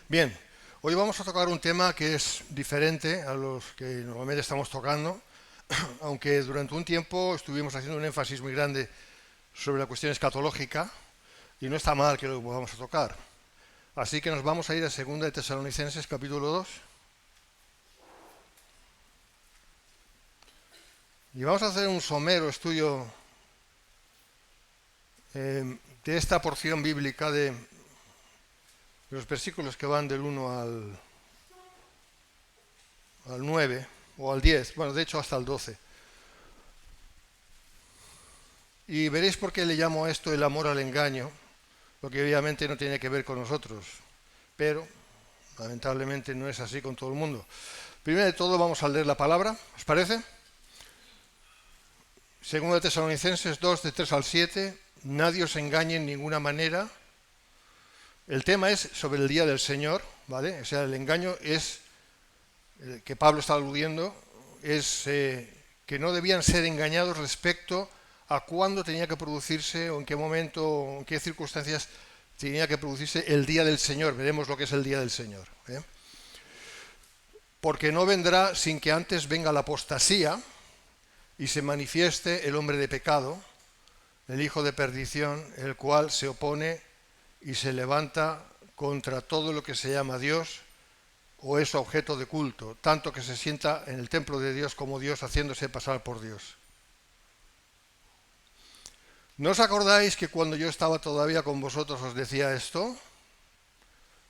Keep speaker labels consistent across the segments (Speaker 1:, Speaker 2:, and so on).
Speaker 1: Bien, hoy vamos a tocar un tema que es diferente a los que normalmente estamos tocando, aunque durante un tiempo estuvimos haciendo un énfasis muy grande sobre la cuestión escatológica y no está mal que lo podamos a tocar. Así que nos vamos a ir a 2 de Tesalonicenses capítulo 2 y vamos a hacer un somero estudio de esta porción bíblica de los versículos que van del 1 al 9 o al 10, bueno, de hecho hasta el 12. Y veréis por qué le llamo a esto el amor al engaño, porque obviamente no tiene que ver con nosotros, pero lamentablemente no es así con todo el mundo. Primero de todo vamos a leer la palabra, ¿os parece? 2 de Tesalonicenses 2, de 3 al 7, nadie os engañe en ninguna manera. El tema es sobre el día del Señor, ¿vale? O sea, el engaño es, que Pablo está aludiendo, es que no debían ser engañados respecto a cuándo tenía que producirse o en qué momento o en qué circunstancias tenía que producirse el día del Señor. Veremos lo que es el día del Señor. Porque no vendrá sin que antes venga la apostasía y se manifieste el hombre de pecado, el hijo de perdición, el cual se opone y se levanta contra todo lo que se llama Dios o es objeto de culto, tanto que se sienta en el templo de Dios como Dios, haciéndose pasar por Dios. ¿No os acordáis que cuando yo estaba todavía con vosotros os decía esto?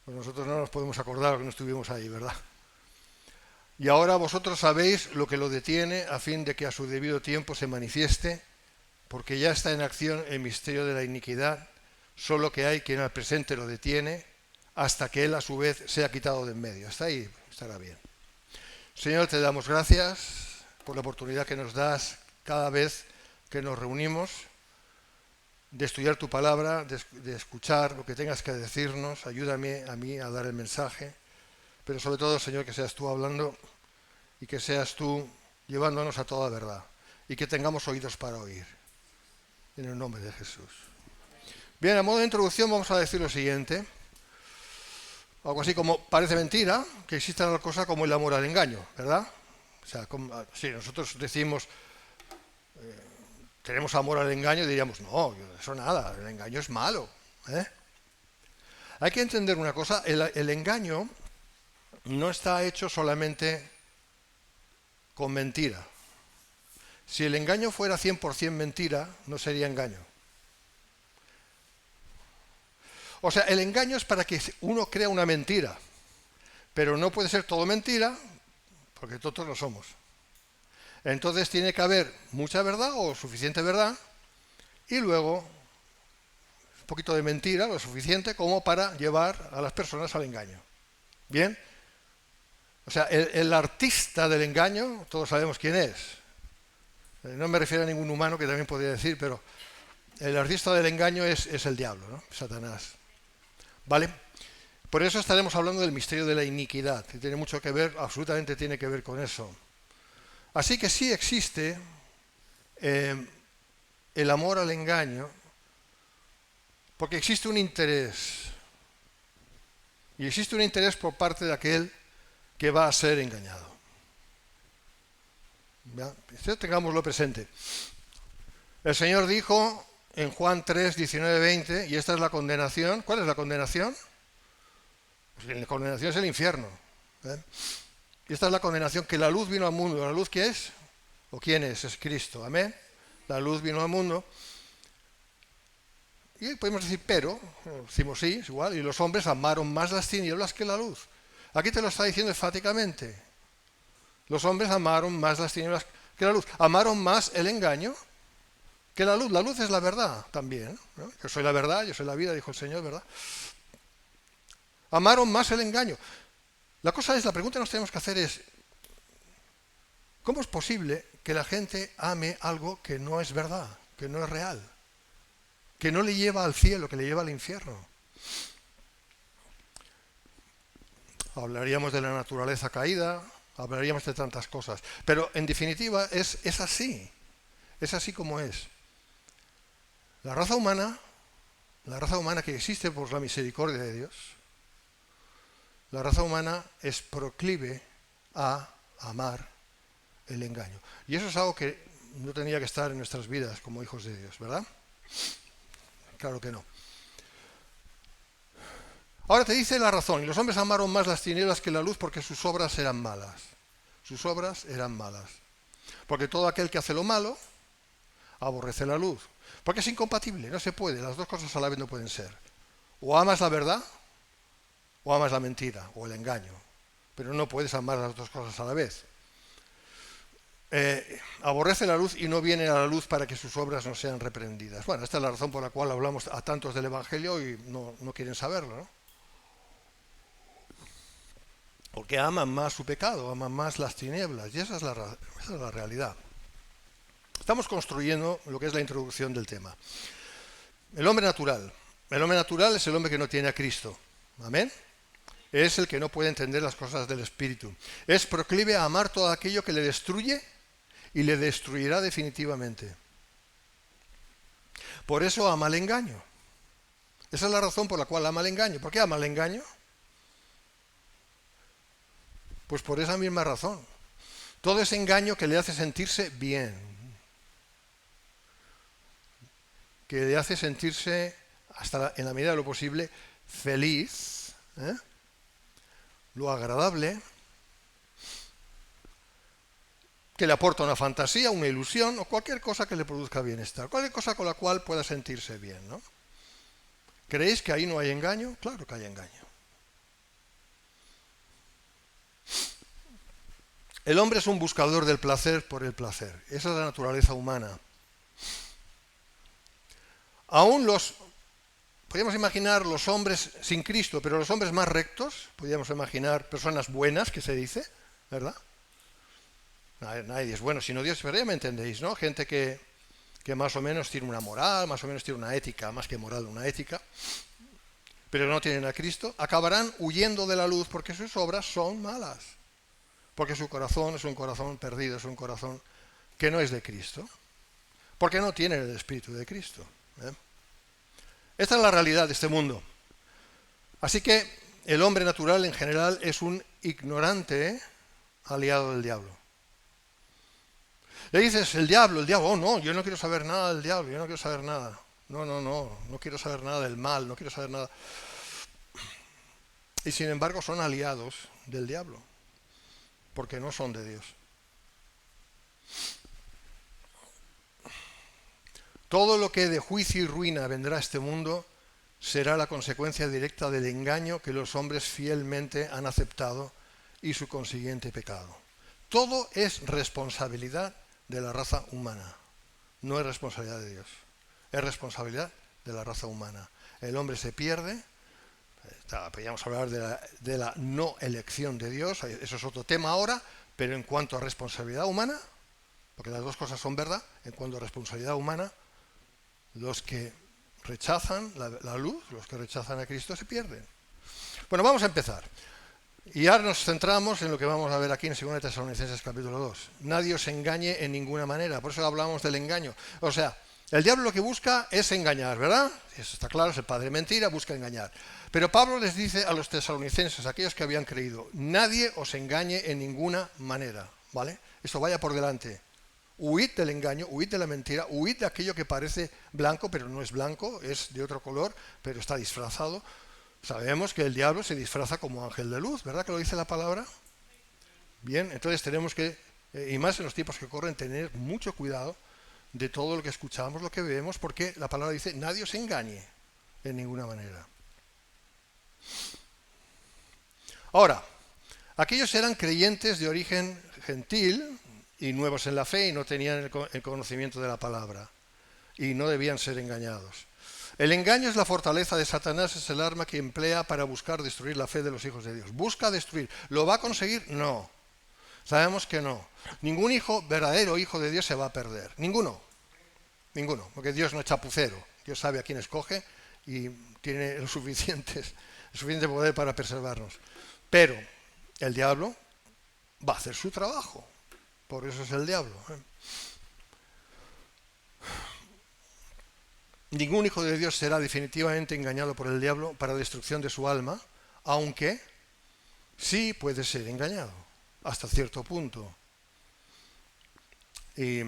Speaker 1: Pues nosotros no nos podemos acordar que no estuvimos ahí, ¿verdad? Y ahora vosotros sabéis lo que lo detiene a fin de que a su debido tiempo se manifieste, porque ya está en acción el misterio de la iniquidad, solo que hay quien al presente lo detiene hasta que él a su vez sea quitado de en medio. Hasta ahí estará bien. Señor, te damos gracias por la oportunidad que nos das cada vez que nos reunimos de estudiar tu palabra, de escuchar lo que tengas que decirnos. Ayúdame a mí a dar el mensaje, pero sobre todo, Señor, que seas tú hablando y que seas tú llevándonos a toda verdad y que tengamos oídos para oír. En el nombre de Jesús. Bien, a modo de introducción vamos a decir lo siguiente. Algo así como parece mentira que exista una cosa como el amor al engaño, ¿verdad? O sea, si nosotros decimos tenemos amor al engaño, diríamos, no, eso nada, el engaño es malo. Hay que entender una cosa, el engaño no está hecho solamente con mentira. Si el engaño fuera 100% mentira, no sería engaño. O sea, el engaño es para que uno crea una mentira, pero no puede ser todo mentira, porque todos lo somos. Entonces tiene que haber mucha verdad o suficiente verdad y luego un poquito de mentira, lo suficiente como para llevar a las personas al engaño. ¿Bien? O sea, el artista del engaño, todos sabemos quién es. No me refiero a ningún humano que también podría decir, pero el artista del engaño es el diablo, ¿no? Satanás. ¿Vale? Por eso estaremos hablando del misterio de la iniquidad, que tiene mucho que ver, absolutamente tiene que ver con eso. Así que sí existe el amor al engaño, porque existe un interés. Y existe un interés por parte de aquel que va a ser engañado. ¿Ya? Tengámoslo presente. El Señor dijo en Juan 3, 19, 20, y esta es la condenación. ¿Cuál es la condenación? Pues la condenación es el infierno. Y esta es la condenación, que la luz vino al mundo. ¿La luz qué es? ¿O quién es? Es Cristo. Amén. La luz vino al mundo. Y podemos decir, pero, decimos sí, es igual, y los hombres amaron más las tinieblas que la luz. Aquí te lo está diciendo enfáticamente. Los hombres amaron más las tinieblas que la luz. Amaron más el engaño que la luz. La luz es la verdad también, ¿no? Yo soy la verdad, yo soy la vida, dijo el Señor, ¿verdad? Amaron más el engaño. La pregunta que nos tenemos que hacer es, ¿cómo es posible que la gente ame algo que no es verdad, que no es real, que no le lleva al cielo, que le lleva al infierno? Hablaríamos de la naturaleza caída, hablaríamos de tantas cosas, pero en definitiva es así como es. La raza humana que existe por la misericordia de Dios, la raza humana es proclive a amar el engaño. Y eso es algo que no tenía que estar en nuestras vidas como hijos de Dios, ¿verdad? Claro que no. Ahora te dice la razón, y los hombres amaron más las tinieblas que la luz porque sus obras eran malas. Sus obras eran malas. Porque todo aquel que hace lo malo aborrece la luz. Porque es incompatible, no se puede, las dos cosas a la vez no pueden ser. O amas la verdad, o amas la mentira, o el engaño. Pero no puedes amar las dos cosas a la vez. Aborrece la luz y no viene a la luz para que sus obras no sean reprendidas. Bueno, esta es la razón por la cual hablamos a tantos del Evangelio y no quieren saberlo, ¿no? Porque aman más su pecado, aman más las tinieblas, y esa es la realidad. Estamos construyendo lo que es la introducción del tema. El hombre natural. El hombre natural es el hombre que no tiene a Cristo. ¿Amén? Es el que no puede entender las cosas del Espíritu. Es proclive a amar todo aquello que le destruye y le destruirá definitivamente. Por eso ama el engaño. Esa es la razón por la cual ama el engaño. ¿Por qué ama el engaño? Pues por esa misma razón. Todo ese engaño que le hace sentirse bien, que le hace sentirse, hasta en la medida de lo posible, feliz, lo agradable, que le aporta una fantasía, una ilusión o cualquier cosa que le produzca bienestar, cualquier cosa con la cual pueda sentirse bien, ¿no? ¿Creéis que ahí no hay engaño? Claro que hay engaño. El hombre es un buscador del placer por el placer. Esa es la naturaleza humana. Aún podríamos imaginar los hombres sin Cristo, pero los hombres más rectos, podríamos imaginar personas buenas, que se dice, ¿verdad? Nadie es bueno sino Dios, pero ya me entendéis, ¿no? Gente que más o menos tiene una moral, más o menos tiene una ética, más que moral, una ética, pero no tienen a Cristo, acabarán huyendo de la luz porque sus obras son malas. Porque su corazón es un corazón perdido, es un corazón que no es de Cristo. Porque no tiene el Espíritu de Cristo. Esta es la realidad de este mundo. Así que el hombre natural en general es un ignorante aliado del diablo. Le dices, el diablo, oh no, yo no quiero saber nada del diablo, yo no quiero saber nada. No quiero saber nada del mal, no quiero saber nada. Y sin embargo son aliados del diablo. Porque no son de Dios. Todo lo que de juicio y ruina vendrá a este mundo será la consecuencia directa del engaño que los hombres fielmente han aceptado y su consiguiente pecado. Todo es responsabilidad de la raza humana. No es responsabilidad de Dios. Es responsabilidad de la raza humana. El hombre se pierde. Podríamos hablar de la no elección de Dios, eso es otro tema ahora, pero en cuanto a responsabilidad humana, porque las dos cosas son verdad, en cuanto a responsabilidad humana, los que rechazan la luz, los que rechazan a Cristo se pierden. Bueno, vamos a empezar. Y ahora nos centramos en lo que vamos a ver aquí en 2 Tesalonicenses capítulo 2. Nadie os engañe en ninguna manera, por eso hablamos del engaño. O sea, el diablo lo que busca es engañar, ¿verdad? Eso está claro, es el padre de mentira, busca engañar. Pero Pablo les dice a los tesalonicenses, aquellos que habían creído, nadie os engañe en ninguna manera, ¿vale? Esto vaya por delante. Huid del engaño, huid de la mentira, huid de aquello que parece blanco, pero no es blanco, es de otro color, pero está disfrazado. Sabemos que el diablo se disfraza como ángel de luz, ¿verdad que lo dice la palabra? Bien, entonces tenemos que, y más en los tiempos que corren, tener mucho cuidado de todo lo que escuchamos, lo que vemos, porque la palabra dice, nadie os engañe en ninguna manera. Ahora, aquellos eran creyentes de origen gentil y nuevos en la fe y no tenían el conocimiento de la palabra y no debían ser engañados. El engaño es la fortaleza de Satanás, es el arma que emplea para buscar destruir la fe de los hijos de Dios. ¿Busca destruir? ¿Lo va a conseguir? No. Sabemos que no. Ningún verdadero hijo de Dios se va a perder. Ninguno, porque Dios no es chapucero. Dios sabe a quién escoge y tiene el suficiente poder para preservarnos. Pero el diablo va a hacer su trabajo. Por eso es el diablo. Ningún hijo de Dios será definitivamente engañado por el diablo para destrucción de su alma, aunque sí puede ser engañado, hasta cierto punto. Y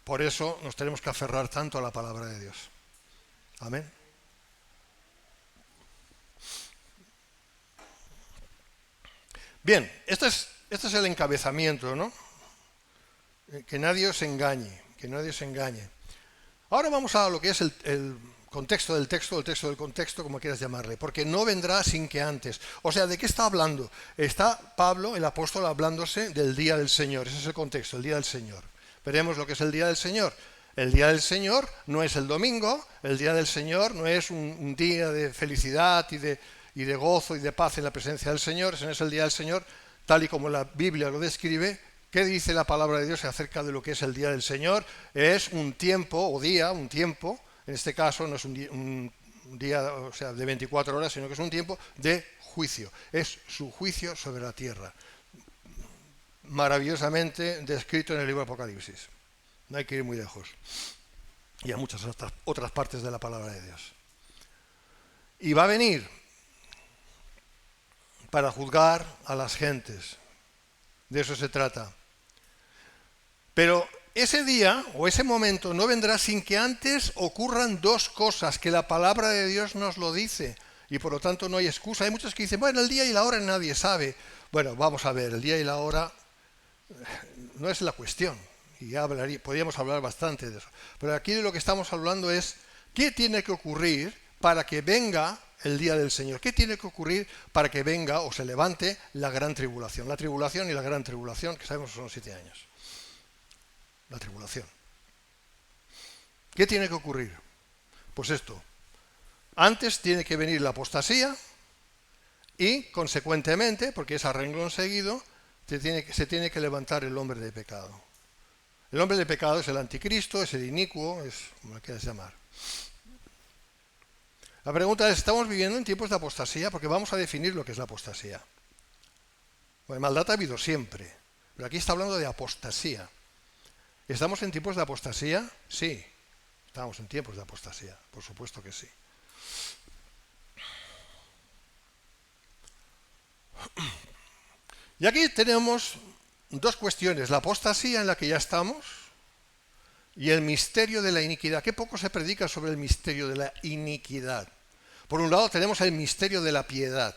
Speaker 1: por eso nos tenemos que aferrar tanto a la palabra de Dios. Amén. Bien, este es el encabezamiento, ¿no? Que nadie os engañe, que nadie os engañe. Ahora vamos a lo que es el contexto del texto, el texto del contexto, como quieras llamarle, porque no vendrá sin que antes. O sea, ¿de qué está hablando? Está Pablo, el apóstol, hablándose del día del Señor. Ese es el contexto, el día del Señor. Veremos lo que es el día del Señor. El día del Señor no es el domingo, el día del Señor no es un día de felicidad y de gozo y de paz en la presencia del Señor. Ese no es el día del Señor, tal y como la Biblia lo describe. ¿Qué dice la palabra de Dios acerca de lo que es el día del Señor? Es un tiempo, o día, un tiempo, en este caso no es un día, o sea, de 24 horas, sino que es un tiempo de juicio. Es su juicio sobre la tierra. Maravillosamente descrito en el libro de Apocalipsis. No hay que ir muy lejos. Y a muchas otras partes de la palabra de Dios. Y va a venir para juzgar a las gentes. De eso se trata. Pero ese día o ese momento no vendrá sin que antes ocurran dos cosas, que la palabra de Dios nos lo dice. Y por lo tanto no hay excusa. Hay muchos que dicen, bueno, el día y la hora nadie sabe. Bueno, vamos a ver, el día y la hora no es la cuestión. Y ya podríamos hablar bastante de eso. Pero aquí de lo que estamos hablando es, ¿qué tiene que ocurrir para que venga el día del Señor? ¿Qué tiene que ocurrir para que venga o se levante la gran tribulación? La tribulación y la gran tribulación, que sabemos que son 7 años. La tribulación. ¿Qué tiene que ocurrir? Pues esto. Antes tiene que venir la apostasía y, consecuentemente, porque es a renglón seguido, se tiene que levantar el hombre de pecado. El hombre de pecado es el anticristo, es el inicuo, es como lo quieras llamar. La pregunta es, ¿estamos viviendo en tiempos de apostasía? Porque vamos a definir lo que es la apostasía. Bueno, maldad ha habido siempre, pero aquí está hablando de apostasía. ¿Estamos en tiempos de apostasía? Sí, estamos en tiempos de apostasía, por supuesto que sí. Y aquí tenemos dos cuestiones, la apostasía en la que ya estamos y el misterio de la iniquidad. Qué poco se predica sobre el misterio de la iniquidad. Por un lado tenemos el misterio de la piedad.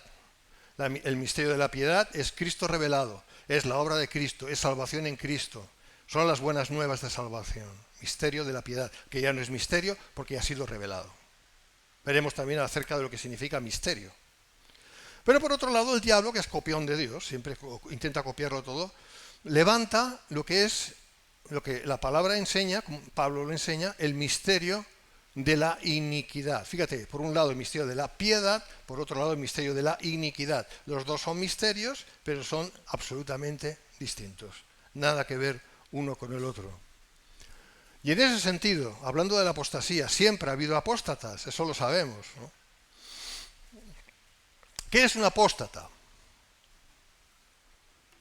Speaker 1: El misterio de la piedad es Cristo revelado, es la obra de Cristo, es salvación en Cristo. Son las buenas nuevas de salvación. Misterio de la piedad, que ya no es misterio porque ya ha sido revelado. Veremos también acerca de lo que significa misterio. Pero por otro lado, el diablo, que es copión de Dios, siempre intenta copiarlo todo, levanta lo que la palabra enseña, como Pablo lo enseña, el misterio de la iniquidad. Fíjate, por un lado el misterio de la piedad, por otro lado el misterio de la iniquidad. Los dos son misterios, pero son absolutamente distintos. Nada que ver uno con el otro. Y en ese sentido, hablando de la apostasía, siempre ha habido apóstatas, eso lo sabemos, ¿no? ¿Qué es un apóstata?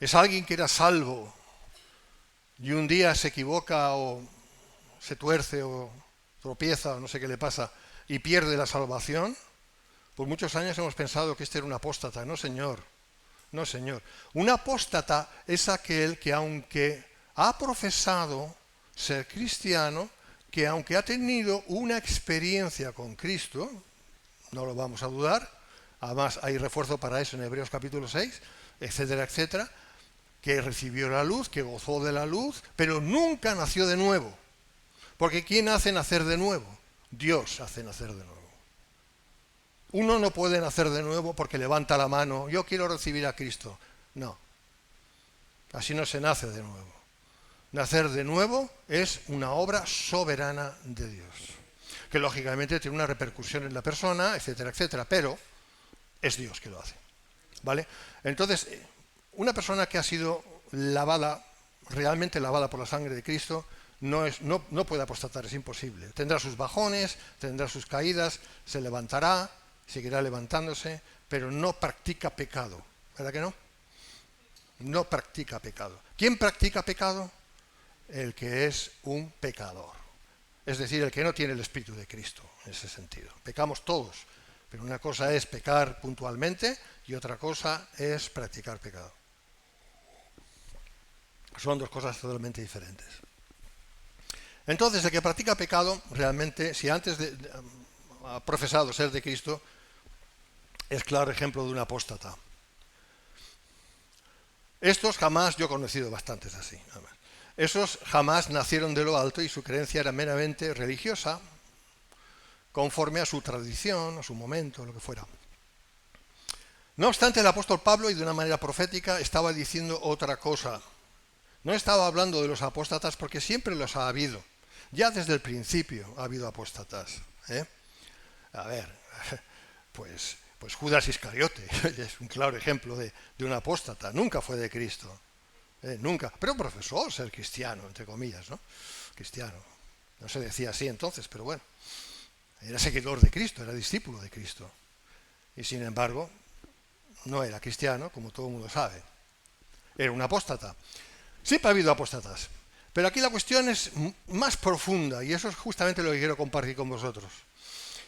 Speaker 1: Es alguien que era salvo y un día se equivoca o se tuerce o tropieza o no sé qué le pasa y pierde la salvación. Por muchos años hemos pensado que este era un apóstata. No, señor. No, señor. Un apóstata es aquel que, aunque ha profesado ser cristiano, que aunque ha tenido una experiencia con Cristo, no lo vamos a dudar, además hay refuerzo para eso en Hebreos capítulo 6, etcétera, etcétera, que recibió la luz, que gozó de la luz, pero nunca nació de nuevo. Porque ¿quién hace nacer de nuevo? Dios hace nacer de nuevo. Uno no puede nacer de nuevo porque levanta la mano, yo quiero recibir a Cristo. No, así no se nace de nuevo. Nacer de nuevo es una obra soberana de Dios, que lógicamente tiene una repercusión en la persona, etcétera, etcétera, pero es Dios que lo hace. ¿Vale? Entonces, una persona que ha sido lavada, realmente lavada por la sangre de Cristo, no puede apostatar, es imposible. Tendrá sus bajones, tendrá sus caídas, se levantará, seguirá levantándose, pero no practica pecado. ¿Verdad que no? No practica pecado. ¿Quién practica pecado? El que es un pecador. Es decir, el que no tiene el Espíritu de Cristo, en ese sentido. Pecamos todos, Pero una cosa es pecar puntualmente y otra cosa es practicar pecado. Son dos cosas totalmente diferentes. Entonces, el que practica pecado, realmente, si antes ha profesado ser de Cristo, es claro ejemplo de un apóstata. Estos jamás, yo he conocido bastantes así, además. Esos jamás nacieron de lo alto y su creencia era meramente religiosa, conforme a su tradición, a su momento, lo que fuera. No obstante, el apóstol Pablo, y de una manera profética, estaba diciendo otra cosa. No estaba hablando de los apóstatas porque siempre los ha habido. Ya desde el principio ha habido apóstatas. A ver, pues Judas Iscariote es un claro ejemplo de un apóstata. Nunca fue de Cristo. Nunca. Pero profesó ser cristiano, entre comillas, ¿no? Cristiano. No se decía así entonces, pero bueno. Era seguidor de Cristo, era discípulo de Cristo. Y sin embargo, no era cristiano, como todo el mundo sabe. Era un apóstata. Siempre ha habido apóstatas. Pero aquí la cuestión es más profunda, y eso es justamente lo que quiero compartir con vosotros.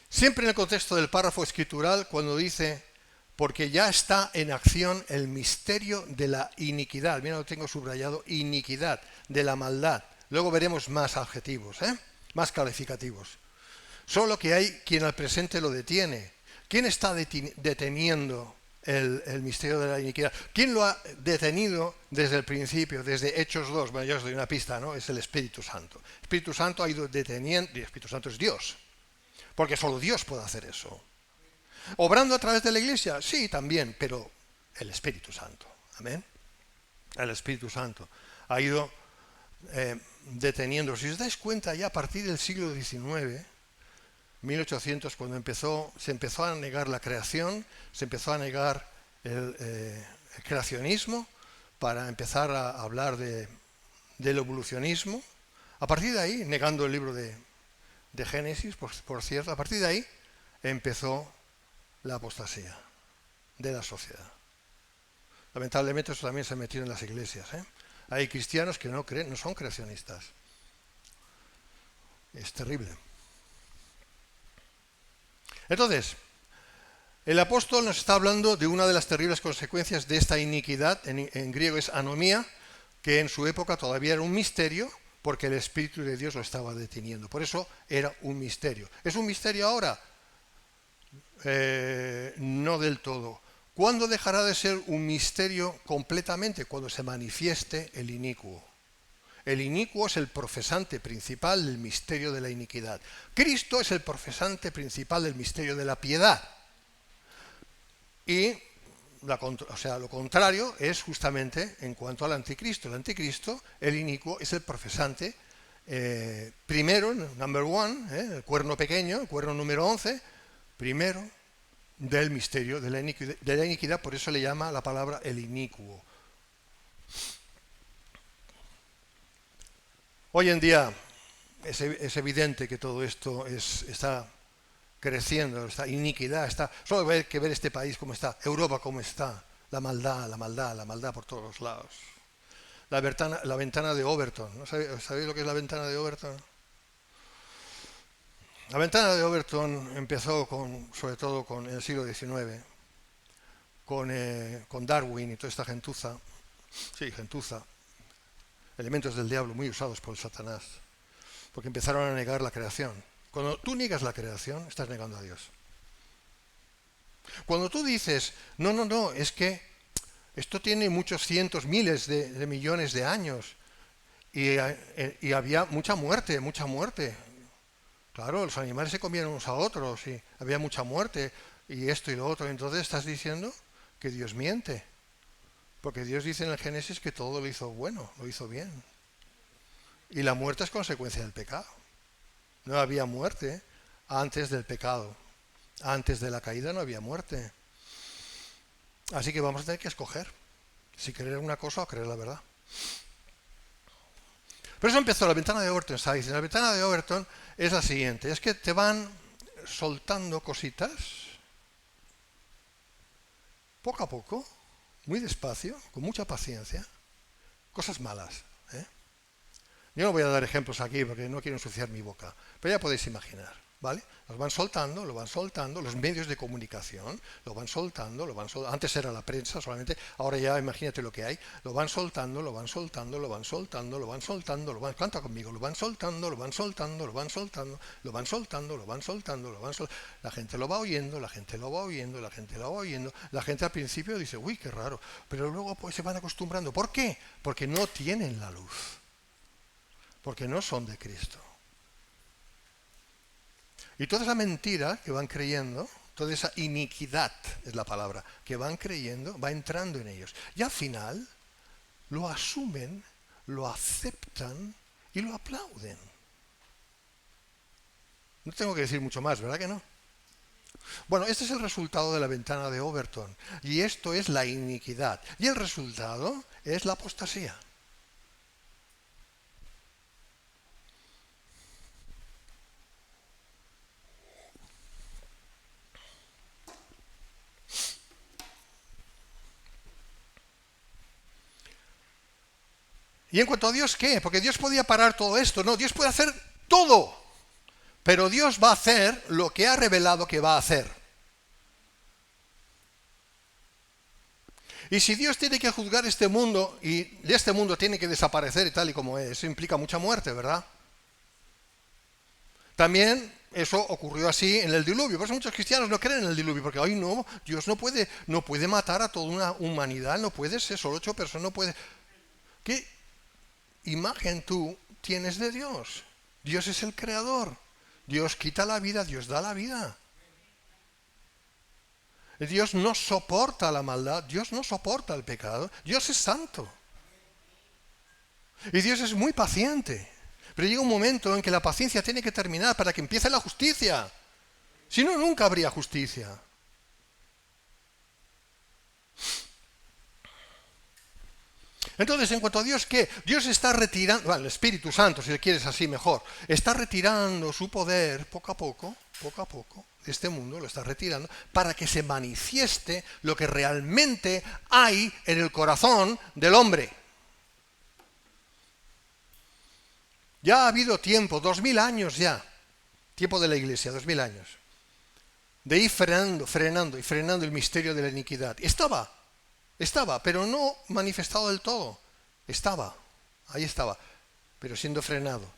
Speaker 1: Siempre en el contexto del párrafo escritural, cuando dice, porque ya está en acción el misterio de la iniquidad. Mira, lo tengo subrayado, iniquidad, de la maldad. Luego veremos más adjetivos, más calificativos. Solo que hay quien al presente lo detiene. ¿Quién está deteniendo el misterio de la iniquidad? ¿Quién lo ha detenido desde el principio, desde Hechos 2? Bueno, yo os doy una pista, ¿no? Es el Espíritu Santo. El Espíritu Santo ha ido deteniendo, y el Espíritu Santo es Dios, porque solo Dios puede hacer eso. ¿Obrando a través de la Iglesia? Sí, también, pero el Espíritu Santo. Amén. El Espíritu Santo ha ido deteniendo. Si os dais cuenta, ya a partir del siglo XIX, 1800, cuando se empezó a negar la creación, se empezó a negar el creacionismo para empezar a hablar del evolucionismo. A partir de ahí, negando el libro de Génesis, por cierto, a partir de ahí empezó la apostasía de la sociedad. Lamentablemente eso también se metió en las iglesias. Hay cristianos que no creen, no son creacionistas. Es terrible. Entonces, el apóstol nos está hablando de una de las terribles consecuencias de esta iniquidad, en griego es anomía, que en su época todavía era un misterio, porque el Espíritu de Dios lo estaba deteniendo. Por eso era un misterio. ¿Es un misterio ahora? No del todo. ¿Cuándo dejará de ser un misterio completamente? Cuando se manifieste el inicuo. El inicuo es el profesante principal del misterio de la iniquidad. Cristo es el profesante principal del misterio de la piedad. Y lo contrario es justamente en cuanto al anticristo. El anticristo, el inicuo, es el profesante primero, number one, el cuerno pequeño, el cuerno número 11, primero del misterio de la iniquidad, por eso le llama la palabra el inicuo. Hoy en día es evidente que todo esto está creciendo, esta iniquidad, solo hay que ver este país cómo está, Europa cómo está, la maldad por todos los lados. La ventana de Overton, ¿no? ¿Sabéis lo que es la ventana de Overton? La ventana de Overton empezó sobre todo en el siglo XIX, con Darwin y toda esta gentuza, elementos del diablo muy usados por Satanás, porque empezaron a negar la creación. Cuando tú niegas la creación, estás negando a Dios. Cuando tú dices, no, es que esto tiene muchos cientos, miles de millones de años y había mucha muerte. Claro, los animales se comían unos a otros y había mucha muerte y esto y lo otro. Entonces estás diciendo que Dios miente. Porque Dios dice en el Génesis que todo lo hizo bueno, lo hizo bien. Y la muerte es consecuencia del pecado. No había muerte antes del pecado. Antes de la caída no había muerte. Así que vamos a tener que escoger si creer una cosa o creer la verdad. Por eso empezó la ventana de Overton. ¿Sabes? La ventana de Overton es la siguiente. Es que te van soltando cositas poco a poco, muy despacio, con mucha paciencia, cosas malas. Yo no voy a dar ejemplos aquí porque no quiero ensuciar mi boca, pero ya podéis imaginar. ¿vale? Los van soltando, los medios de comunicación, lo van soltando, antes era la prensa solamente, ahora ya imagínate lo que hay, lo van soltando, canta conmigo, lo van soltando, la gente lo va oyendo, la gente al principio dice, uy, qué raro, pero luego pues se van acostumbrando. ¿Por qué? Porque no tienen la luz, porque no son de Cristo. Y toda esa mentira que van creyendo, toda esa iniquidad es la palabra, que van creyendo, va entrando en ellos. Y al final lo asumen, lo aceptan y lo aplauden. No tengo que decir mucho más, ¿verdad que no? Bueno, este es el resultado de la ventana de Overton. Y esto es la iniquidad. Y el resultado es la apostasía. Y en cuanto a Dios, ¿qué? Porque Dios podía parar todo esto. No, Dios puede hacer todo. Pero Dios va a hacer lo que ha revelado que va a hacer. Y si Dios tiene que juzgar este mundo y este mundo tiene que desaparecer y tal y como es, eso implica mucha muerte, ¿verdad? También eso ocurrió así en el diluvio. Por eso muchos cristianos no creen en el diluvio, porque hoy no, Dios no puede matar a toda una humanidad, no puede ser solo 8 personas, no puede. ¿Qué imagen tú tienes de Dios? Dios es el creador. Dios quita la vida, Dios da la vida. Dios no soporta la maldad, Dios no soporta el pecado, Dios es santo. Y Dios es muy paciente. Pero llega un momento en que la paciencia tiene que terminar para que empiece la justicia. Si no, nunca habría justicia. Entonces, en cuanto a Dios, ¿qué? Dios está retirando, bueno, el Espíritu Santo, si le quieres así mejor, está retirando su poder poco a poco, de este mundo, lo está retirando, para que se manifieste lo que realmente hay en el corazón del hombre. Ya ha habido tiempo, 2000 años ya, tiempo de la Iglesia, 2000 años, de ir frenando el misterio de la iniquidad. Estaba, pero no manifestado del todo. Ahí estaba, pero siendo frenado.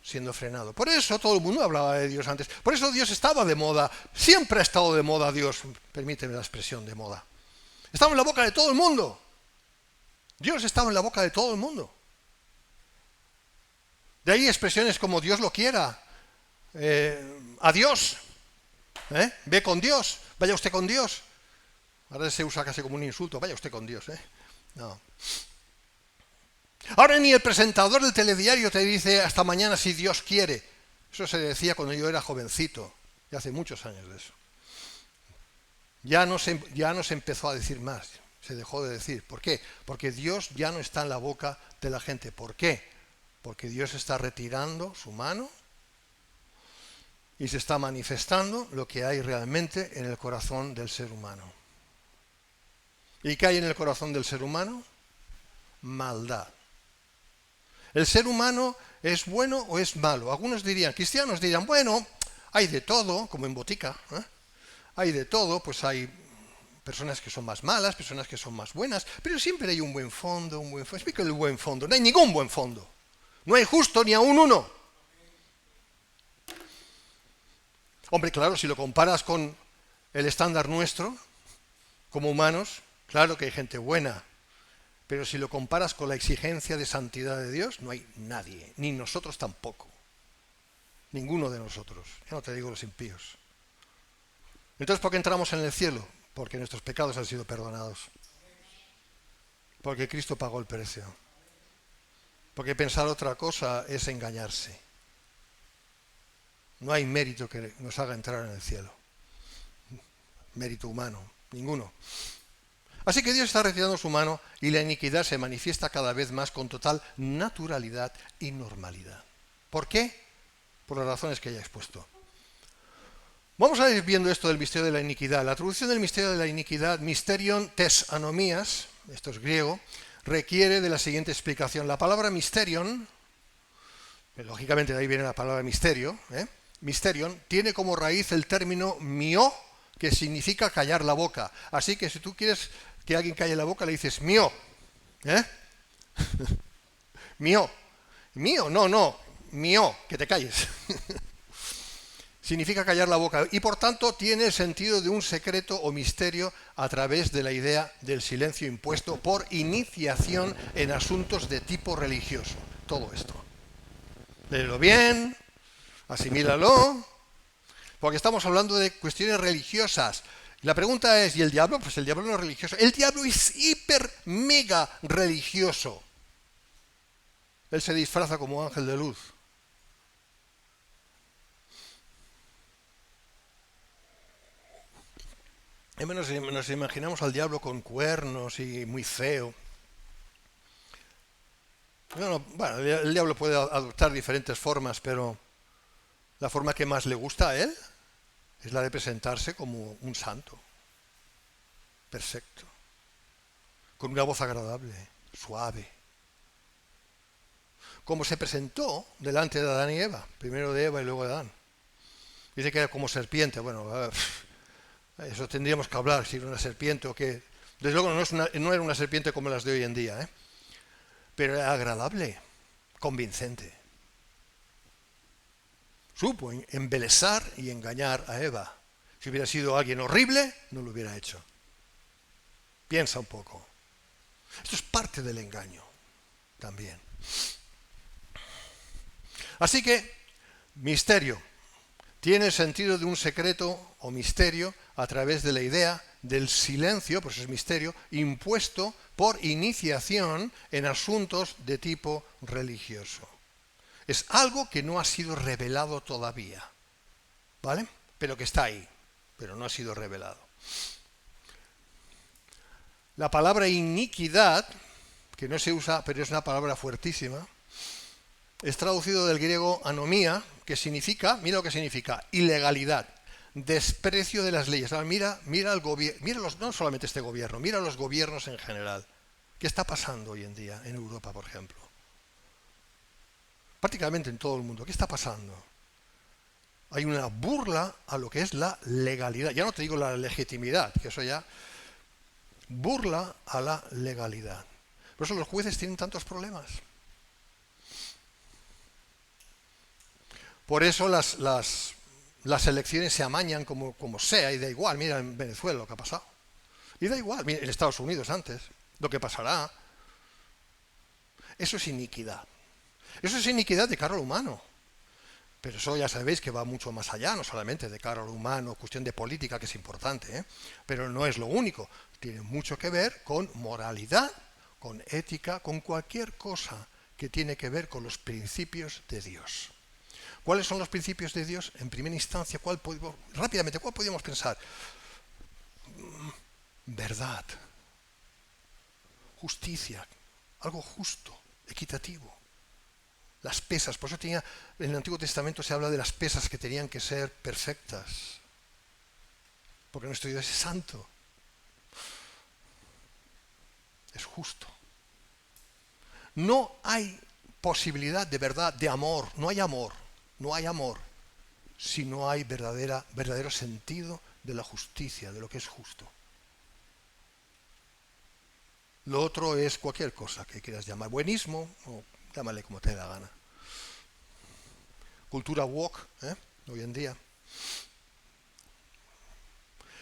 Speaker 1: Por eso todo el mundo hablaba de Dios antes. Por eso Dios estaba de moda. Siempre ha estado de moda Dios. Permíteme la expresión de moda. Estaba en la boca de todo el mundo. Dios estaba en la boca de todo el mundo. De ahí expresiones como Dios lo quiera. Adiós. Ve con Dios. Vaya usted con Dios. Ahora se usa casi como un insulto. Vaya usted con Dios. No. Ahora ni el presentador del telediario te dice hasta mañana si Dios quiere. Eso se decía cuando yo era jovencito. Y hace muchos años de eso. Ya no se empezó a decir más. Se dejó de decir. ¿Por qué? Porque Dios ya no está en la boca de la gente. ¿Por qué? Porque Dios está retirando su mano y se está manifestando lo que hay realmente en el corazón del ser humano. ¿Y qué hay en el corazón del ser humano? Maldad. ¿El ser humano es bueno o es malo? Algunos dirían, cristianos dirían, bueno, hay de todo, como en botica, hay de todo, pues hay personas que son más malas, personas que son más buenas, pero siempre hay un buen fondo, Explico el buen fondo, no hay ningún buen fondo. No hay justo ni aún uno. Hombre, claro, si lo comparas con el estándar nuestro, como humanos, claro que hay gente buena. Pero si lo comparas con la exigencia de santidad de Dios, no hay nadie, ni nosotros tampoco. Ninguno de nosotros. Ya no te digo los impíos. Entonces, ¿por qué entramos en el cielo? Porque nuestros pecados han sido perdonados. Porque Cristo pagó el precio. Porque pensar otra cosa es engañarse. No hay mérito que nos haga entrar en el cielo. Mérito humano, ninguno. Así que Dios está retirando su mano y la iniquidad se manifiesta cada vez más con total naturalidad y normalidad. ¿Por qué? Por las razones que ya he expuesto. Vamos a ir viendo esto del misterio de la iniquidad. La traducción del misterio de la iniquidad, mysterion tes anomías, esto es griego, requiere de la siguiente explicación. La palabra mysterion, lógicamente de ahí viene la palabra misterio, misterion, tiene como raíz el término mio, que significa callar la boca. Así que si tú quieres que alguien calle la boca, le dices mio. ¿Eh? Mio. Mío, no. Mio, que te calles. Significa callar la boca y por tanto tiene el sentido de un secreto o misterio a través de la idea del silencio impuesto por iniciación en asuntos de tipo religioso. Todo esto. Léelo bien, asimílalo, porque estamos hablando de cuestiones religiosas. La pregunta es, ¿y el diablo? Pues el diablo no es religioso. El diablo es hiper, mega religioso. Él se disfraza como ángel de luz. Nos imaginamos al diablo con cuernos y muy feo. Bueno, el diablo puede adoptar diferentes formas, pero la forma que más le gusta a él es la de presentarse como un santo, perfecto, con una voz agradable, suave. Como se presentó delante de Adán y Eva, primero de Eva y luego de Adán. Dice que era como serpiente, bueno, eso tendríamos que hablar, si era una serpiente o qué. Desde luego no era una serpiente como las de hoy en día, ¿eh? Pero era agradable, convincente. Supo embelesar y engañar a Eva. Si hubiera sido alguien horrible, no lo hubiera hecho. Piensa un poco. Esto es parte del engaño también. Así que, misterio. Tiene el sentido de un secreto o misterio a través de la idea del silencio, por eso es misterio, impuesto por iniciación en asuntos de tipo religioso. Es algo que no ha sido revelado todavía, ¿vale? Pero que está ahí, pero no ha sido revelado. La palabra iniquidad, que no se usa, pero es una palabra fuertísima, es traducido del griego anomía, que significa, mira lo que significa, ilegalidad, desprecio de las leyes. Ahora mira el gobierno, no solamente este gobierno, mira los gobiernos en general. ¿Qué está pasando hoy en día en Europa, por ejemplo? Prácticamente en todo el mundo. ¿Qué está pasando? Hay una burla a lo que es la legalidad. Ya no te digo la legitimidad, que eso ya... Burla a la legalidad. Por eso los jueces tienen tantos problemas. Por eso las elecciones se amañan como sea y da igual. Mira en Venezuela lo que ha pasado. Y da igual, mira en Estados Unidos antes, lo que pasará. Eso es iniquidad. Eso es iniquidad de cara al humano. Pero eso ya sabéis que va mucho más allá, no solamente de cara al humano, cuestión de política que es importante, ¿eh? Pero no es lo único. Tiene mucho que ver con moralidad, con ética, con cualquier cosa que tiene que ver con los principios de Dios. ¿Cuáles son los principios de Dios? En primera instancia, rápidamente, ¿cuál podríamos pensar? Verdad, justicia, algo justo, equitativo. Las pesas, por eso en el Antiguo Testamento se habla de las pesas que tenían que ser perfectas. Porque nuestro Dios es santo. Es justo. No hay posibilidad de verdad, de amor. No hay amor si no hay verdadero sentido de la justicia, de lo que es justo. Lo otro es cualquier cosa que quieras llamar buenismo, o llámale como te dé la gana. Cultura woke, hoy en día.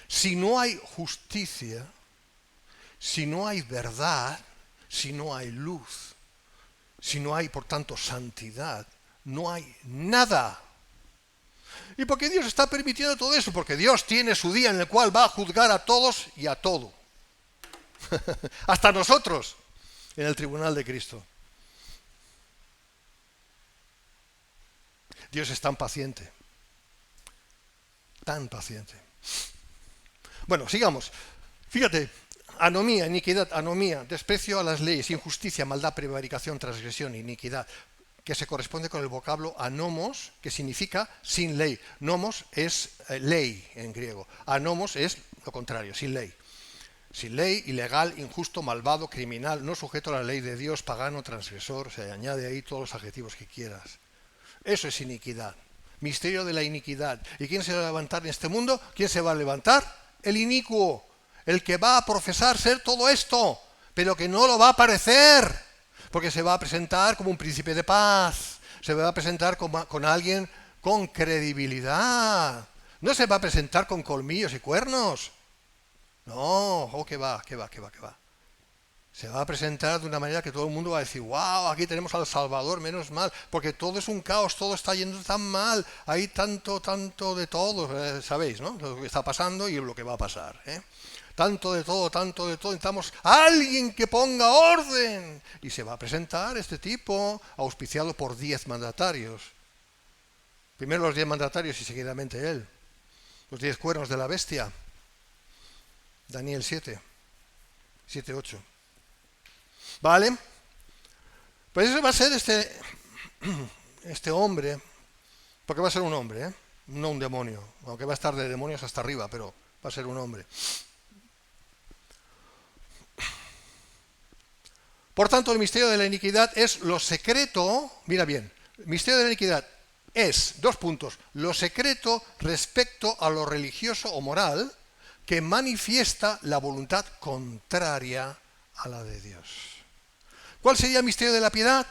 Speaker 1: Si no hay justicia, si no hay verdad, si no hay luz, si no hay, por tanto, santidad, no hay nada. ¿Y por qué Dios está permitiendo todo eso? Porque Dios tiene su día en el cual va a juzgar a todos y a todo. Hasta nosotros, en el tribunal de Cristo. Dios es tan paciente. Tan paciente. Bueno, sigamos. Fíjate, anomía, iniquidad, anomía, desprecio a las leyes, injusticia, maldad, prevaricación, transgresión, iniquidad, que se corresponde con el vocablo anomos, que significa sin ley. Nomos es ley en griego. Anomos es lo contrario, sin ley. Sin ley, ilegal, injusto, malvado, criminal, no sujeto a la ley de Dios, pagano, transgresor, se añade ahí todos los adjetivos que quieras. Eso es iniquidad. Misterio de la iniquidad. ¿Y quién se va a levantar en este mundo? ¿Quién se va a levantar? El inicuo, el que va a profesar ser todo esto, pero que no lo va a parecer, porque se va a presentar como un príncipe de paz, se va a presentar con alguien con credibilidad, no se va a presentar con colmillos y cuernos, no, que va. Se va a presentar de una manera que todo el mundo va a decir, wow, aquí tenemos al Salvador, menos mal, porque todo es un caos, todo está yendo tan mal, hay tanto de todo, sabéis, ¿no? Lo que está pasando y lo que va a pasar, ¿eh? Tanto de todo, necesitamos a alguien que ponga orden. Y se va a presentar este tipo, auspiciado por 10 mandatarios. Primero los 10 mandatarios y seguidamente él. Los 10 cuernos de la bestia. Daniel 7:8. ¿Vale? Pues eso va a ser este hombre, porque va a ser un hombre, ¿eh? No un demonio, aunque va a estar de demonios hasta arriba, pero va a ser un hombre. Por tanto, el misterio de la iniquidad es lo secreto, mira bien, el misterio de la iniquidad es, lo secreto respecto a lo religioso o moral que manifiesta la voluntad contraria a la de Dios. ¿Cuál sería el misterio de la piedad?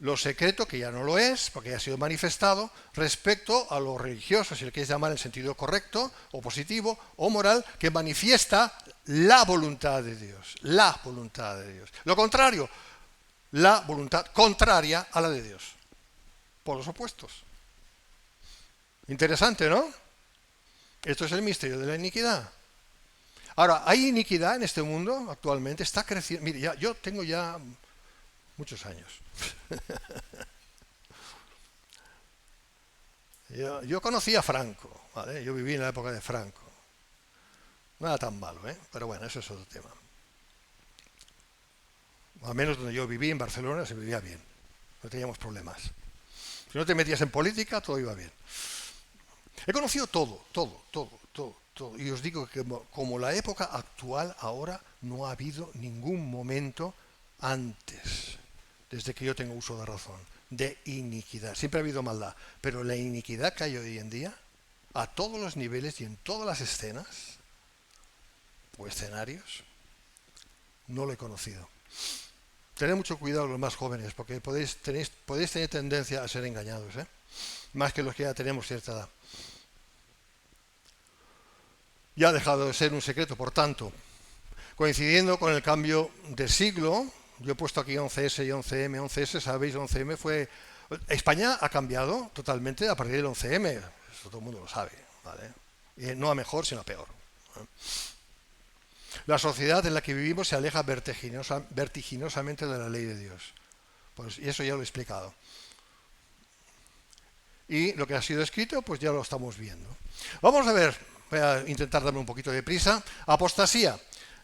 Speaker 1: Lo secreto, que ya no lo es, porque ya ha sido manifestado, respecto a lo religioso, si le quieres llamar en el sentido correcto, o positivo, o moral, que manifiesta la voluntad de Dios. La voluntad de Dios. Lo contrario, la voluntad contraria a la de Dios. Por los opuestos. Interesante, ¿no? Esto es el misterio de la iniquidad. Ahora, ¿hay iniquidad en este mundo actualmente? Está creciendo. Mire, yo tengo ya muchos años. Yo conocí a Franco, ¿vale? Yo viví en la época de Franco. No era tan malo, ¿eh? Pero bueno, eso es otro tema. Al menos donde yo viví, en Barcelona, se vivía bien. No teníamos problemas. Si no te metías en política, todo iba bien. He conocido todo. Y os digo que como la época actual, ahora no ha habido ningún momento antes, desde que yo tengo uso de razón, de iniquidad. Siempre ha habido maldad, pero la iniquidad que hay hoy en día, a todos los niveles y en todas las escenas o escenarios, no lo he conocido. Tened mucho cuidado los más jóvenes, porque podéis tener tendencia a ser engañados, ¿eh? Más que los que ya tenemos cierta edad. Ya ha dejado de ser un secreto, por tanto, coincidiendo con el cambio de siglo, yo he puesto aquí 11S y 11M. 11S, sabéis, 11M fue... España ha cambiado totalmente a partir del 11M, eso todo el mundo lo sabe, ¿vale? Y no a mejor, sino a peor. La sociedad en la que vivimos se aleja vertiginosamente de la ley de Dios. Pues, y eso ya lo he explicado. Y lo que ha sido escrito, pues ya lo estamos viendo. Vamos a ver, voy a intentar darme un poquito de prisa. Apostasía.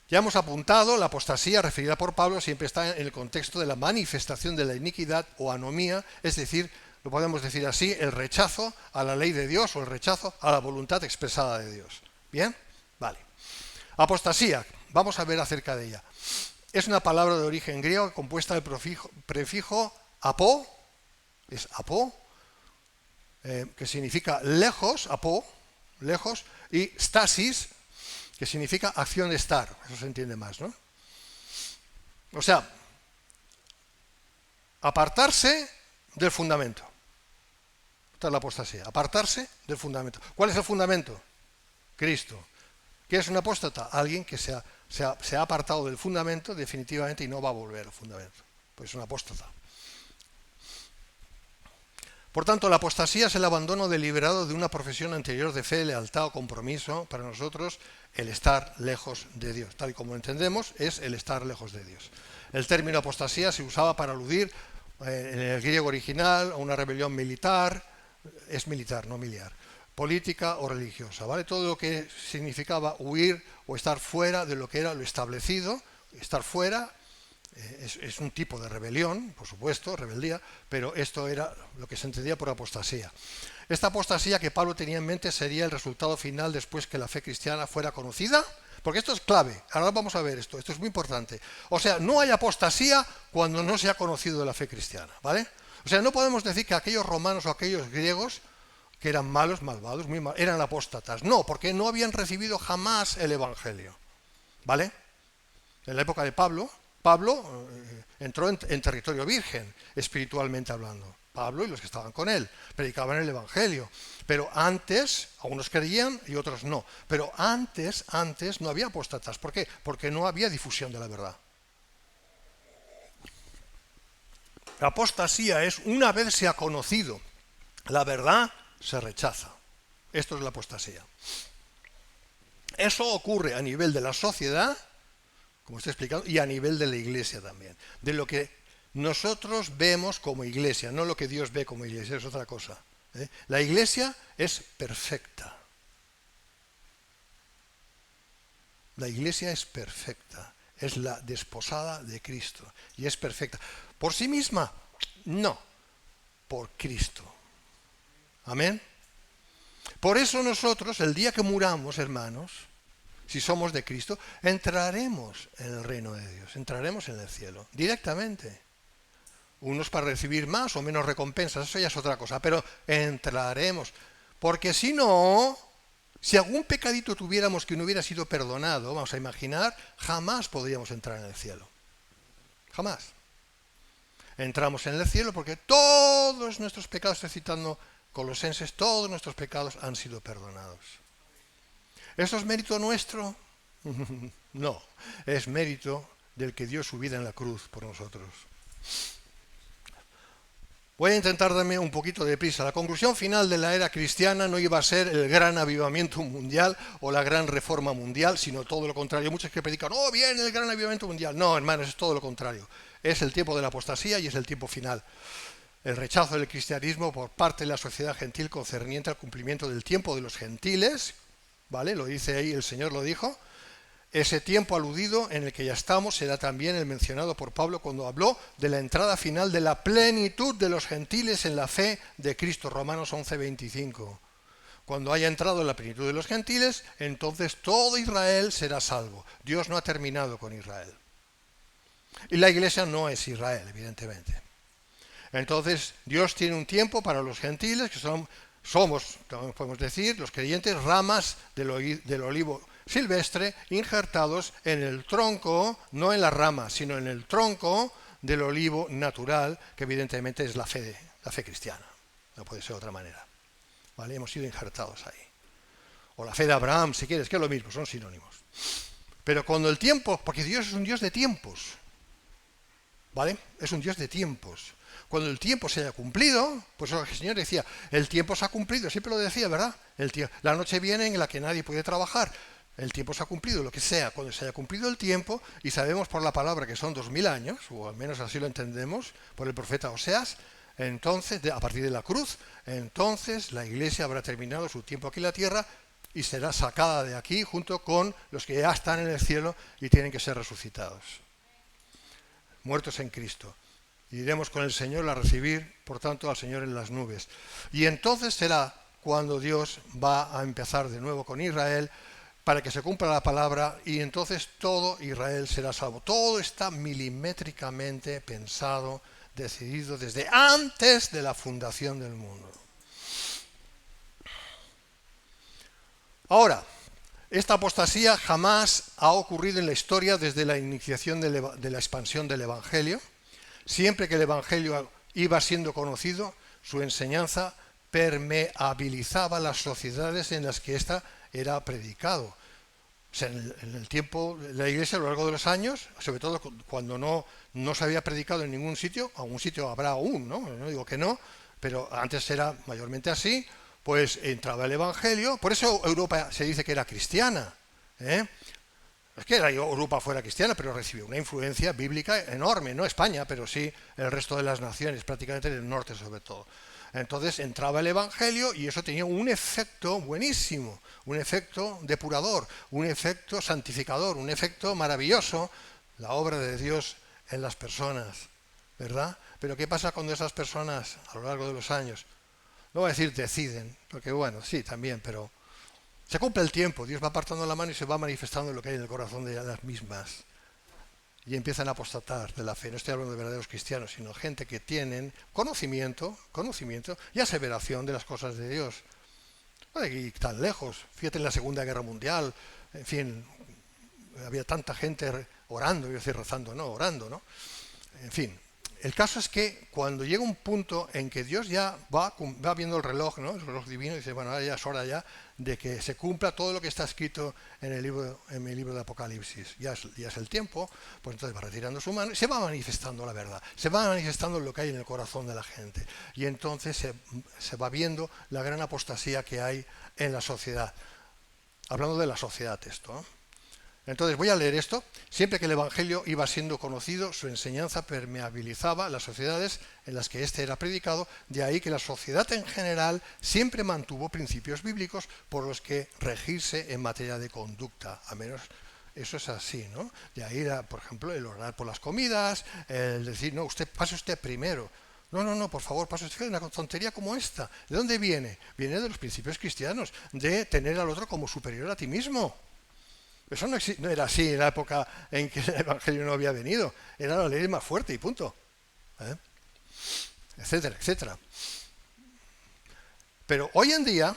Speaker 1: Ya hemos apuntado, la apostasía referida por Pablo siempre está en el contexto de la manifestación de la iniquidad o anomía, es decir, lo podemos decir así, el rechazo a la ley de Dios o el rechazo a la voluntad expresada de Dios. ¿Bien? Vale. Apostasía, vamos a ver acerca de ella. Es una palabra de origen griego compuesta del prefijo apó, es apó, que significa lejos, apó, lejos, y stasis, que significa acción de estar. Eso se entiende más, ¿no? O sea, apartarse del fundamento. Esta es la apostasía, apartarse del fundamento. ¿Cuál es el fundamento? Cristo. ¿Qué es un apóstata? Alguien que se ha apartado del fundamento definitivamente y no va a volver al fundamento. Pues es un apóstata. Por tanto, la apostasía es el abandono deliberado de una profesión anterior de fe, lealtad o compromiso. Para nosotros, el estar lejos de Dios. Tal y como lo entendemos, es el estar lejos de Dios. El término apostasía se usaba para aludir en el griego original a una rebelión militar, es militar, no militar, política o religiosa, ¿vale? Todo lo que significaba huir o estar fuera de lo que era lo establecido, estar fuera. Es un tipo de rebelión, por supuesto, rebeldía, pero esto era lo que se entendía por apostasía. Esta apostasía que Pablo tenía en mente sería el resultado final después que la fe cristiana fuera conocida, porque esto es clave. Ahora vamos a ver esto es muy importante. O sea, no hay apostasía cuando no se ha conocido la fe cristiana, ¿vale? O sea, no podemos decir que aquellos romanos o aquellos griegos que eran malos, malvados, muy malos, eran apóstatas. No, porque no habían recibido jamás el Evangelio. ¿Vale? En la época de Pablo entró en territorio virgen, espiritualmente hablando. Pablo y los que estaban con él predicaban el Evangelio. Pero antes, algunos creían y otros no. Pero antes no había apóstatas. ¿Por qué? Porque no había difusión de la verdad. La apostasía es una vez se ha conocido la verdad, se rechaza. Esto es la apostasía. Eso ocurre a nivel de la sociedad, como estoy explicando, y a nivel de la iglesia también. De lo que nosotros vemos como iglesia, no lo que Dios ve como iglesia, es otra cosa. La iglesia es perfecta. La iglesia es perfecta. Es la desposada de Cristo. Y es perfecta. ¿Por sí misma? No. Por Cristo. Amén. Por eso nosotros, el día que muramos, hermanos, si somos de Cristo, entraremos en el reino de Dios, entraremos en el cielo, directamente. Unos para recibir más o menos recompensas, eso ya es otra cosa, pero entraremos. Porque si no, si algún pecadito tuviéramos que no hubiera sido perdonado, vamos a imaginar, jamás podríamos entrar en el cielo. Jamás. Entramos en el cielo porque todos nuestros pecados, estoy citando Colosenses, todos nuestros pecados han sido perdonados. ¿Eso es mérito nuestro? No, es mérito del que dio su vida en la cruz por nosotros. Voy a intentar darme un poquito de prisa. La conclusión final de la era cristiana no iba a ser el gran avivamiento mundial o la gran reforma mundial, sino todo lo contrario. Muchos que predican, oh, viene el gran avivamiento mundial. No, hermanos, es todo lo contrario. Es el tiempo de la apostasía y es el tiempo final. El rechazo del cristianismo por parte de la sociedad gentil concerniente al cumplimiento del tiempo de los gentiles, ¿vale? Lo dice ahí, el Señor lo dijo. Ese tiempo aludido en el que ya estamos será también el mencionado por Pablo cuando habló de la entrada final de la plenitud de los gentiles en la fe de Cristo, Romanos 11:25. Cuando haya entrado en la plenitud de los gentiles, entonces todo Israel será salvo. Dios no ha terminado con Israel. Y la iglesia no es Israel, evidentemente. Entonces, Dios tiene un tiempo para los gentiles, que somos, también podemos decir, los creyentes, ramas del olivo silvestre injertados en el tronco, no en la rama, sino en el tronco del olivo natural, que evidentemente es la fe cristiana. No puede ser de otra manera. ¿Vale? Hemos sido injertados ahí. O la fe de Abraham, si quieres, que es lo mismo, son sinónimos. Pero cuando el tiempo, porque Dios es un Dios de tiempos, ¿vale? Es un Dios de tiempos. Cuando el tiempo se haya cumplido, pues el Señor decía, el tiempo se ha cumplido, siempre lo decía, ¿verdad? La noche viene en la que nadie puede trabajar, el tiempo se ha cumplido, lo que sea, cuando se haya cumplido el tiempo, y sabemos por la palabra que son 2000 años, o al menos así lo entendemos, por el profeta Oseas, entonces, a partir de la cruz, entonces la iglesia habrá terminado su tiempo aquí en la tierra y será sacada de aquí junto con los que ya están en el cielo y tienen que ser resucitados, muertos en Cristo. Y iremos con el Señor a recibir, por tanto, al Señor en las nubes. Y entonces será cuando Dios va a empezar de nuevo con Israel para que se cumpla la palabra y entonces todo Israel será salvo. Todo está milimétricamente pensado, decidido desde antes de la fundación del mundo. Ahora, esta apostasía jamás ha ocurrido en la historia desde la iniciación de la expansión del Evangelio. Siempre que el Evangelio iba siendo conocido, su enseñanza permeabilizaba las sociedades en las que ésta era predicado. O sea, en el tiempo de la Iglesia, a lo largo de los años, sobre todo cuando no se había predicado en ningún sitio, algún sitio habrá aún, ¿no? No digo que no, pero antes era mayormente así, pues entraba el Evangelio. Por eso Europa se dice que era cristiana, ¿eh? Es que Europa fuera cristiana, pero recibió una influencia bíblica enorme, no España, pero sí el resto de las naciones, prácticamente del norte sobre todo. Entonces entraba el Evangelio y eso tenía un efecto buenísimo, un efecto depurador, un efecto santificador, un efecto maravilloso, la obra de Dios en las personas, ¿verdad? Pero ¿qué pasa cuando esas personas a lo largo de los años, no voy a decir deciden, porque bueno, sí, también, pero se cumple el tiempo, Dios va apartando la mano y se va manifestando lo que hay en el corazón de las mismas. y empiezan a apostatar de la fe. No estoy hablando de verdaderos cristianos, sino gente que tienen conocimiento y aseveración de las cosas de Dios. Y tan lejos, fíjate en la Segunda Guerra Mundial, en fin, había tanta gente orando, yo decir rezando, no, orando, ¿no? En fin, el caso es que cuando llega un punto en que Dios ya va viendo el reloj, ¿no? El reloj divino, y dice, bueno, ahora ya es hora ya de que se cumpla todo lo que está escrito en el libro de Apocalipsis. Ya es el tiempo, pues entonces va retirando su mano y se va manifestando la verdad, se va manifestando lo que hay en el corazón de la gente. Y entonces se va viendo la gran apostasía que hay en la sociedad. Hablando de la sociedad esto, ¿no? Entonces voy a leer esto. Siempre que el Evangelio iba siendo conocido, su enseñanza permeabilizaba las sociedades en las que éste era predicado, de ahí que la sociedad en general siempre mantuvo principios bíblicos por los que regirse en materia de conducta, a menos eso es así, ¿no? De ahí, por ejemplo, el orar por las comidas, el decir, no, pase usted primero. No, por favor, pase usted una tontería como esta. ¿De dónde viene? Viene de los principios cristianos, de tener al otro como superior a ti mismo. Eso no era así en la época en que el Evangelio no había venido. Era la ley más fuerte y punto. Etcétera, etcétera. Pero hoy en día,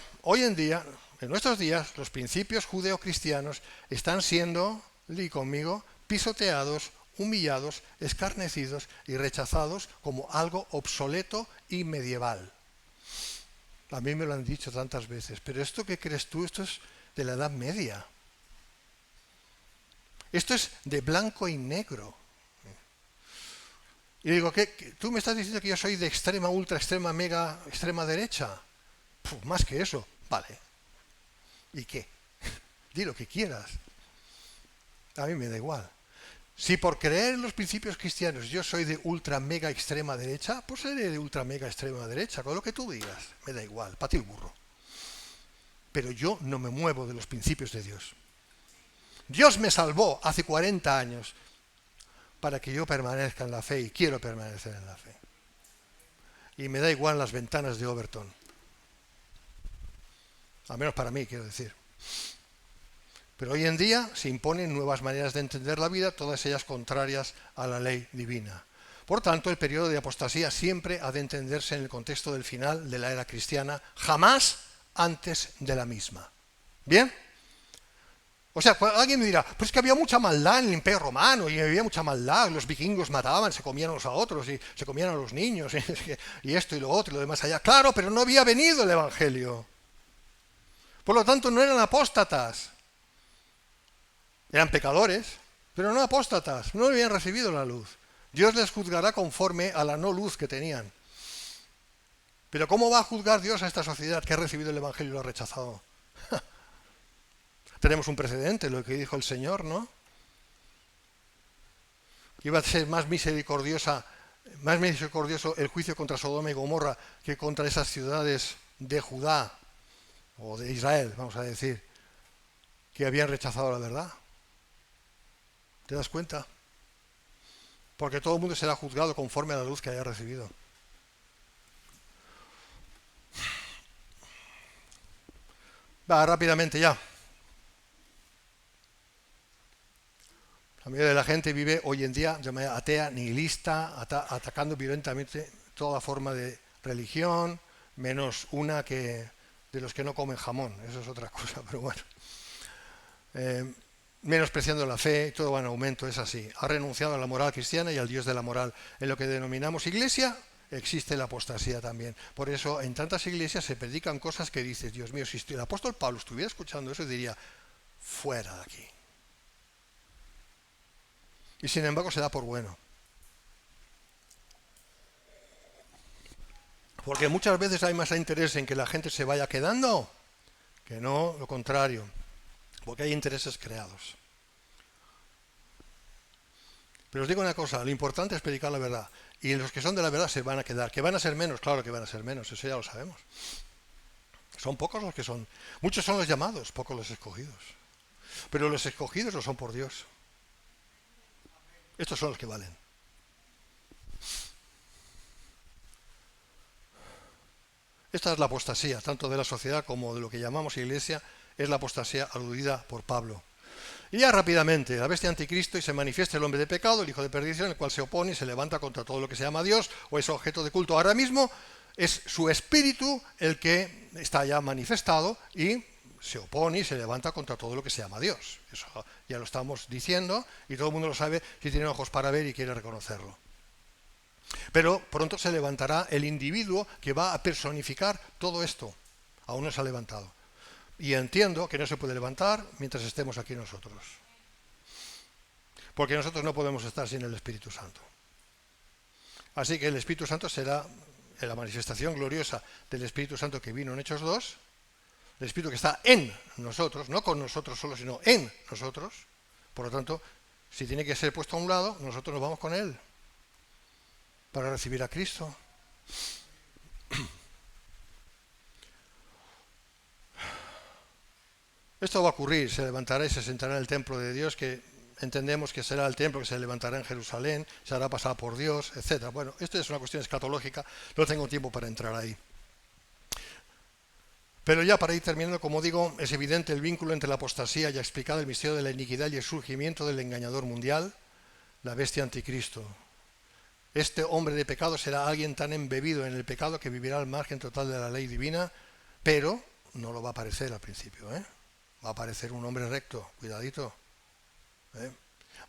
Speaker 1: en nuestros días, los principios judeocristianos están siendo, di conmigo, pisoteados, humillados, escarnecidos y rechazados como algo obsoleto y medieval. A mí me lo han dicho tantas veces. Pero esto que crees tú, esto es de la Edad Media. Esto es de blanco y negro. Y digo, ¿qué? ¿Tú me estás diciendo que yo soy de extrema, ultra, extrema, mega, extrema derecha? Más que eso. Vale. ¿Y qué? Di lo que quieras. A mí me da igual. Si por creer en los principios cristianos yo soy de ultra, mega, extrema derecha, pues seré de ultra, mega, extrema derecha. Con lo que tú digas. Me da igual. Para ti el burro. Pero yo no me muevo de los principios de Dios. Dios me salvó hace 40 años para que yo permanezca en la fe y quiero permanecer en la fe. Y me da igual las ventanas de Overton. Al menos para mí, quiero decir. Pero hoy en día se imponen nuevas maneras de entender la vida, todas ellas contrarias a la ley divina. Por tanto, el periodo de apostasía siempre ha de entenderse en el contexto del final de la era cristiana, jamás antes de la misma. ¿Bien? O sea, alguien me dirá, pues es que había mucha maldad en el Imperio Romano y había mucha maldad, los vikingos mataban, se comían unos a otros y se comían a los niños y esto y lo otro y lo demás allá. Claro, pero no había venido el Evangelio. Por lo tanto, no eran apóstatas. Eran pecadores, pero no apóstatas, no habían recibido la luz. Dios les juzgará conforme a la no luz que tenían. Pero ¿cómo va a juzgar Dios a esta sociedad que ha recibido el Evangelio y lo ha rechazado? Tenemos un precedente, lo que dijo el Señor, ¿no? Que iba a ser más misericordioso el juicio contra Sodoma y Gomorra que contra esas ciudades de Judá o de Israel, vamos a decir, que habían rechazado la verdad. ¿Te das cuenta? Porque todo el mundo será juzgado conforme a la luz que haya recibido. Va, rápidamente ya. La mayoría de la gente vive hoy en día de manera atea, nihilista, atacando violentamente toda forma de religión, menos una que de los que no comen jamón. Eso es otra cosa, pero bueno. Menospreciando la fe, todo va en aumento, es así. Ha renunciado a la moral cristiana y al Dios de la moral. En lo que denominamos iglesia existe la apostasía también. Por eso en tantas iglesias se predican cosas que dices, Dios mío, si el apóstol Pablo estuviera escuchando eso diría, fuera de aquí. Y sin embargo se da por bueno. Porque muchas veces hay más interés en que la gente se vaya quedando que no lo contrario. Porque hay intereses creados. Pero os digo una cosa, lo importante es predicar la verdad. Y los que son de la verdad se van a quedar. ¿Que van a ser menos? Claro que van a ser menos, eso ya lo sabemos. Son pocos los que son. Muchos son los llamados, pocos los escogidos. Pero los escogidos lo son por Dios. Estos son los que valen. Esta es la apostasía, tanto de la sociedad como de lo que llamamos iglesia, es la apostasía aludida por Pablo. Y ya rápidamente, la bestia anticristo y se manifiesta el hombre de pecado, el hijo de perdición, el cual se opone y se levanta contra todo lo que se llama Dios o es objeto de culto. Ahora mismo es su espíritu el que está ya manifestado y se opone y se levanta contra todo lo que se llama Dios. Eso ya lo estamos diciendo y todo el mundo lo sabe si tiene ojos para ver y quiere reconocerlo. Pero pronto se levantará el individuo que va a personificar todo esto. Aún no se ha levantado. Y entiendo que no se puede levantar mientras estemos aquí nosotros. Porque nosotros no podemos estar sin el Espíritu Santo. Así que el Espíritu Santo será la manifestación gloriosa del Espíritu Santo que vino en Hechos 2, el Espíritu que está en nosotros, no con nosotros solo, sino en nosotros. Por lo tanto, si tiene que ser puesto a un lado, nosotros nos vamos con Él para recibir a Cristo. Esto va a ocurrir, se levantará y se sentará en el templo de Dios, que entendemos que será el templo que se levantará en Jerusalén, se hará pasar por Dios, etc. Bueno, esto es una cuestión escatológica, no tengo tiempo para entrar ahí. Pero ya para ir terminando, como digo, es evidente el vínculo entre la apostasía ya explicada, el misterio de la iniquidad y el surgimiento del engañador mundial, la bestia anticristo. Este hombre de pecado será alguien tan embebido en el pecado que vivirá al margen total de la ley divina, pero no lo va a parecer al principio, Va a parecer un hombre recto, cuidadito.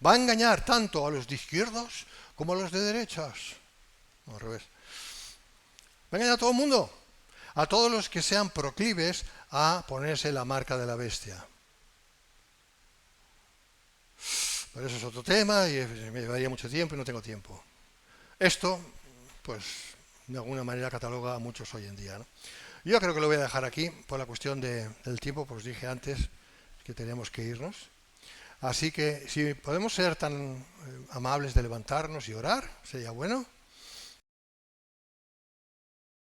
Speaker 1: Va a engañar tanto a los de izquierdas como a los de derechas. No, al revés. Va a engañar a todo el mundo. A todos los que sean proclives a ponerse la marca de la bestia. Pero eso es otro tema y me llevaría mucho tiempo y no tengo tiempo. Esto, pues, de alguna manera cataloga a muchos hoy en día, ¿no? Yo creo que lo voy a dejar aquí por la cuestión del tiempo, pues dije antes que teníamos que irnos. Así que si podemos ser tan amables de levantarnos y orar, sería bueno.